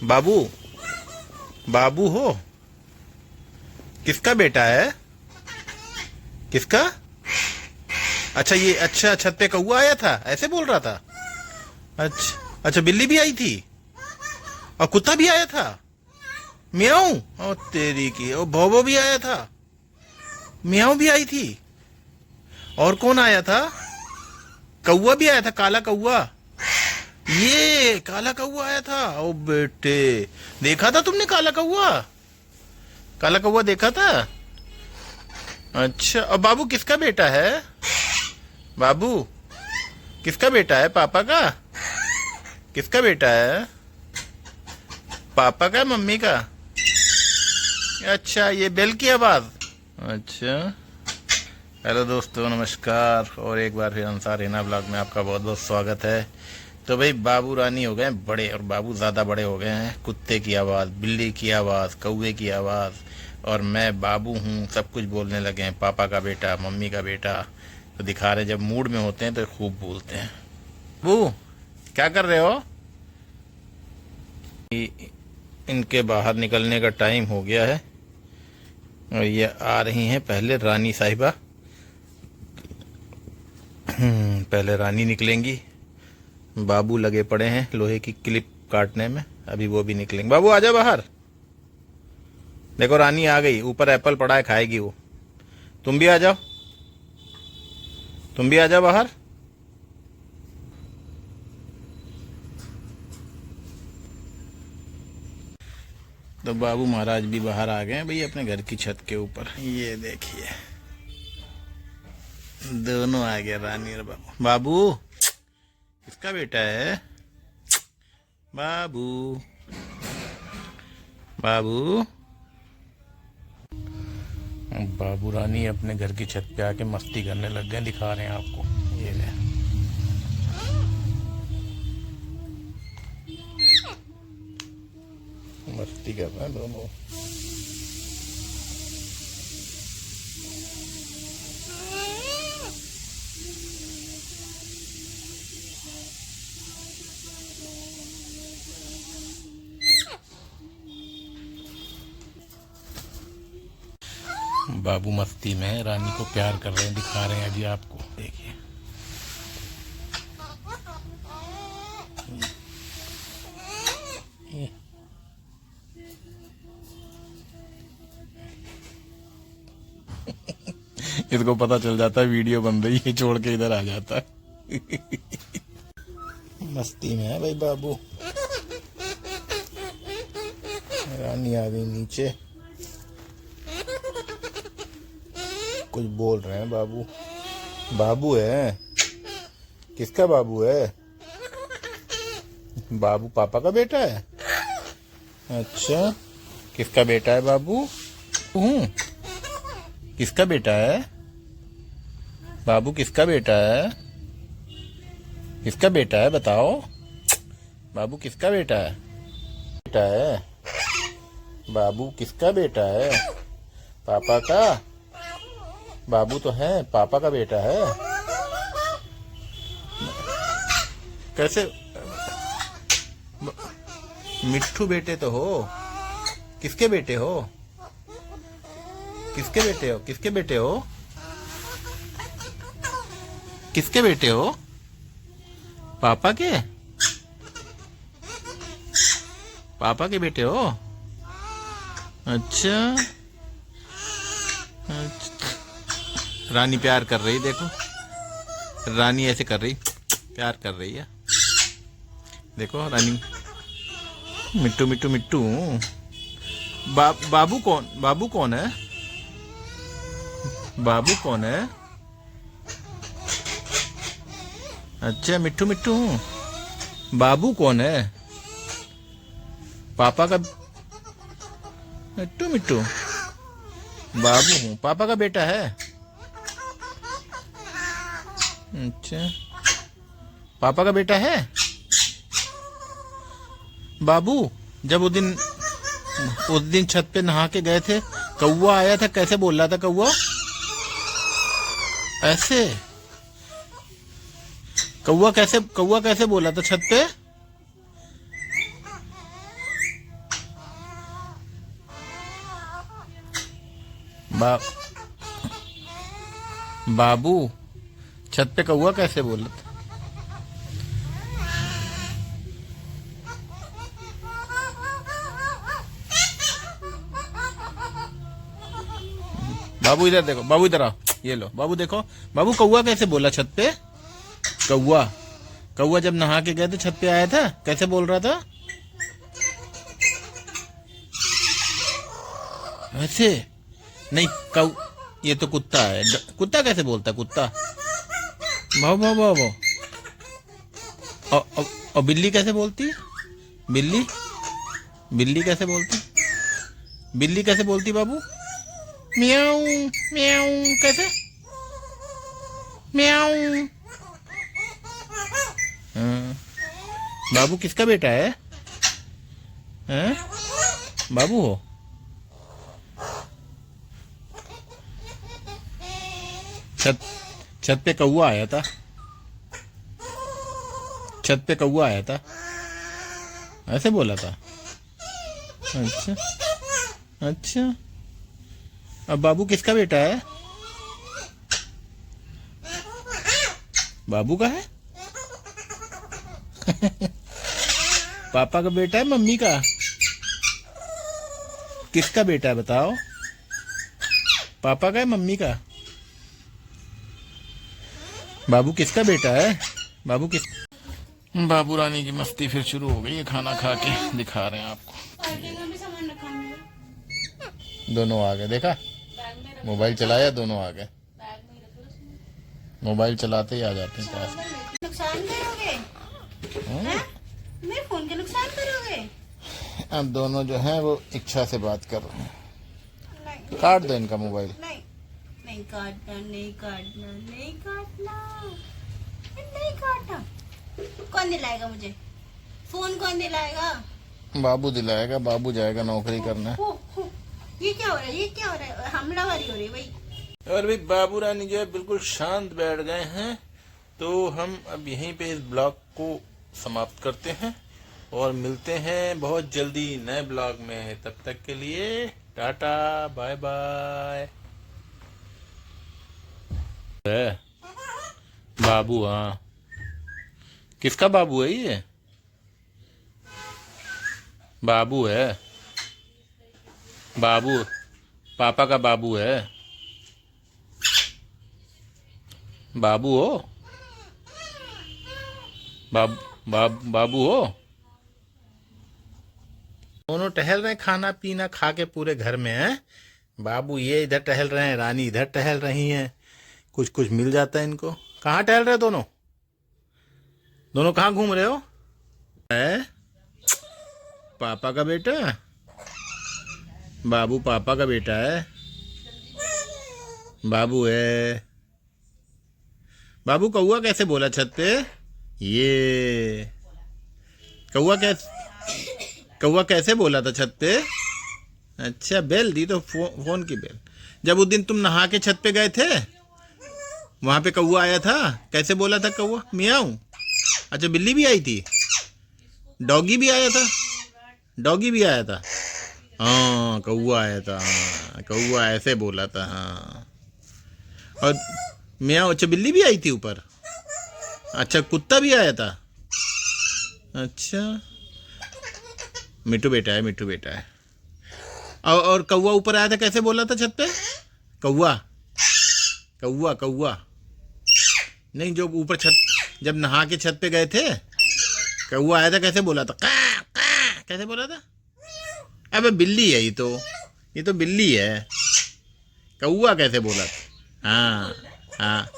बाबू, बाबू हो? किसका बेटा है? किसका? अच्छा, ये अच्छा छत पे कौवा आया था, ऐसे बोल रहा था। अच्छा अच्छा, बिल्ली भी आई थी और कुत्ता भी आया था। म्याऊ, ओ तेरी की, ओ भोबो भी आया था। म्याऊ भी आई थी। और कौन आया था? कौवा भी आया था, काला कौवा। ये काला कौवा आया था। ओ बेटे, देखा था तुमने काला कौवा? काला कौवा देखा था? अच्छा, और बाबू किसका बेटा है? बाबू किसका बेटा है? पापा का? किसका बेटा है? पापा का, मम्मी का? अच्छा, ये बेल की आवाज। अच्छा, हेलो दोस्तों, नमस्कार। और एक बार फिर अंसार हिना ब्लॉग में आपका बहुत बहुत स्वागत है। तो भाई, बाबू रानी हो गए बड़े, और बाबू ज़्यादा बड़े हो गए हैं। कुत्ते की आवाज़, बिल्ली की आवाज़, कौवे की आवाज़, और मैं बाबू हूँ, सब कुछ बोलने लगे हैं। पापा का बेटा, मम्मी का बेटा। तो दिखा रहे, जब मूड में होते हैं तो खूब बोलते हैं। बाबू, क्या कर रहे हो? इनके बाहर निकलने का टाइम हो गया है और ये आ रही हैं पहले रानी साहिबा। पहले रानी निकलेंगी। बाबू लगे पड़े हैं लोहे की क्लिप काटने में, अभी वो भी निकलेंगे। बाबू आजा बाहर। देखो, रानी आ गई। ऊपर एप्पल पड़ा है, खाएगी वो। तुम भी आ जाओ, तुम भी आ जाओ बाहर। तो बाबू महाराज भी बाहर आ गए हैं भाई, अपने घर की छत के ऊपर। ये देखिए, दोनों आ गए, रानी और बाबू। बाबू किसका बेटा है? बाबू, बाबू। बाबू रानी अपने घर की छत पे आके मस्ती करने लग गए, दिखा रहे हैं आपको। ये ले, मस्ती कर रहे हैं दोनों। बाबू मस्ती में रानी को प्यार कर रहे हैं, दिखा रहे हैं अभी आपको, देखिए। इसको पता चल जाता है वीडियो बन रही है, छोड़ के इधर आ जाता है। मस्ती में है भाई बाबू। रानी आ गई नीचे, कुछ बोल रहे हैं बाबू। बाबू है? किसका बाबू है? बाबू पापा का बेटा है? अच्छा, किसका बेटा है बाबू? हूँ, किसका बेटा है? बाबू किसका बेटा है? किसका बेटा है बताओ? बाबू किसका बेटा है? बेटा है बाबू, किसका बेटा है? पापा का? बाबू तो है, पापा का बेटा है। कैसे? मिट्ठू बेटे तो हो। किसके बेटे हो? किसके बेटे हो? किसके बेटे हो? किसके बेटे हो? पापा के? पापा के बेटे हो? अच्छा, अच्छा। रानी प्यार कर रही, देखो। रानी ऐसे कर रही, प्यार कर रही है। देखो रानी, मिट्टू मिट्टू मिट्टू। बाबू कौन? बाबू कौन है? बाबू कौन है? अच्छा, मिट्टू मिट्टू। बाबू कौन है? पापा का? मिट्टू मिट्टू। बाबू हूँ, पापा का बेटा है। अच्छा, पापा का बेटा है बाबू। जब उस दिन छत पे नहा के गए थे, कौवा आया था, कैसे बोल रहा था कौवा? ऐसे? कौवा कैसे बोला था छत पे? बा बाबू छत पे कौवा कैसे बोला था? बाबू इधर देखो, बाबू इधर आओ, ये लो बाबू देखो, बाबू कौवा कैसे बोला छत पे? कौवा कौवा जब नहा के गए थे छत पे आया था, कैसे बोल रहा था? ऐसे नहीं, ये तो कुत्ता है, कुत्ता कैसे बोलता है? कुत्ता भाव भाव भाव भाव। और बिल्ली कैसे बोलती? बिल्ली बिल्ली कैसे बोलती? बिल्ली कैसे बोलती बाबू? म्याऊ म्याऊ कैसे? म्याऊ। हाँ। बाबू किसका बेटा है? हैं? बाबू हो? छत पे कौवा आया था, छत पे कौवा आया था, ऐसे बोला था? अच्छा अच्छा। अब बाबू किसका बेटा है? बाबू का है? पापा का बेटा है, मम्मी का? किसका बेटा है बताओ? पापा का है, मम्मी का? बाबू किसका बेटा है? बाबू किस बाबू रानी की मस्ती फिर शुरू हो गई है, खाना खा के दिखा रहे हैं आपको। दोनों आ गए, देखा? मोबाइल चलाया, दोनों आ गए। मोबाइल चलाते ही आ जाते हैं पास। नुकसान करोगे? मेरे फोन के नुकसान करोगे? अब दोनों जो हैं वो इच्छा से बात कर रहे हैं। काट दो इनका मोबाइल। नहीं नहीं काटना, नहीं काटना, नहीं काटना, नहीं काटना। कौन दिलाएगा मुझे फोन? कौन दिलाएगा? बाबू दिलाएगा, बाबू जाएगा नौकरी करने। ये क्या हो रहा है? ये क्या हो रहा है? हमलावरी हो रही है भाई। और भाई बाबू रानी जो है बिल्कुल शांत बैठ गए हैं, तो हम अब यहीं पे इस ब्लॉग को समाप्त करते हैं और मिलते हैं बहुत जल्दी नए ब्लॉग में। तब तक के लिए टाटा बाय बाय। बाबू, हाँ किसका बाबू है ये? बाबू है, बाबू पापा का बाबू है। बाबू हो? बाबू हो? दोनों टहल रहे हैं, खाना पीना खा के पूरे घर में है। बाबू ये इधर टहल रहे हैं, रानी इधर टहल रही हैं। कुछ कुछ मिल जाता है इनको। कहाँ टहल रहे हो दोनों? दोनों कहाँ घूम रहे हो? है पापा का बेटा? बाबू पापा का बेटा है। बाबू है। बाबू कौवा कैसे बोला छत पे? ये कौवा कैसे बोला था छत पे? अच्छा, बेल दी तो फोन की बेल। जब उस दिन तुम नहा के छत पे गए थे, वहां पे कौवा आया था, कैसे बोला था कौवा? मियाऊ। अच्छा, बिल्ली भी आई थी, डॉगी भी आया था, डॉगी भी आया था। हाँ कौवा आया था, हाँ कौवा ऐसे बोला था। हाँ और मियाँ, अच्छा बिल्ली भी आई थी ऊपर। अच्छा, कुत्ता भी आया था। अच्छा, मिट्टू बेटा है, मिट्टू बेटा है। और कौवा ऊपर आया था, कैसे बोला था छत पे? कौवा कौवा कौवा नहीं, जो ऊपर छत, जब नहा के छत पे गए थे, कौवा आया था, कैसे बोला था? का, कैसे बोला था? अबे बिल्ली है ये तो बिल्ली है। कौवा कैसे बोला था? हाँ हाँ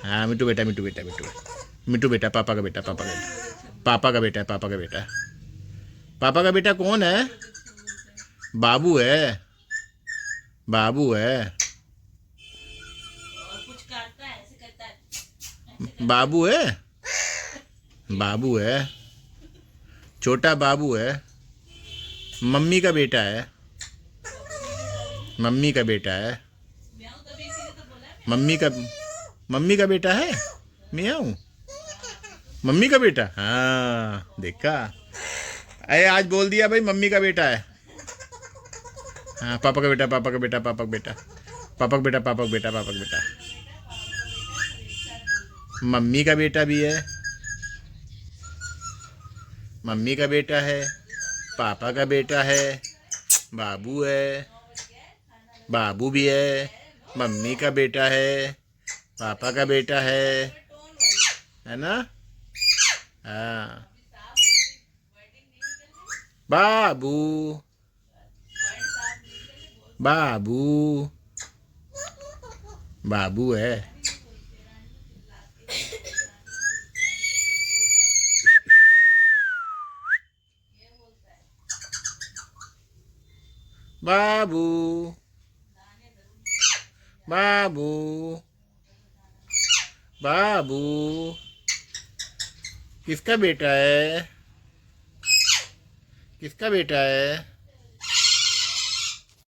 हाँ, मिट्टू बेटा, मिट्टू बेटा, मिट्टू बेटा, पापा का बेटा, पापा का बेटा, पापा का बेटा है, पापा का बेटा। पापा का बेटा कौन है? बाबू है, बाबू है, बाबू है, बाबू है, छोटा बाबू है। मम्मी का बेटा है, मम्मी का बेटा है, मम्मी का बेटा है। मियाऊ मम्मी का बेटा। हाँ देखा, अरे आज बोल दिया भाई, मम्मी का बेटा है। हाँ पापा का बेटा, पापा का बेटा, पापा का बेटा। पापा का बेटा, पापा का बेटा, पापा का बेटा। मम्मी का बेटा भी है, मम्मी का बेटा है, पापा का बेटा है, बाबू है, बाबू भी है, मम्मी का बेटा है, पापा का बेटा है ना? हाँ। बाबू, बाबू, बाबू है। बाबू, बाबू, बाबू। किसका बेटा है? किसका बेटा है?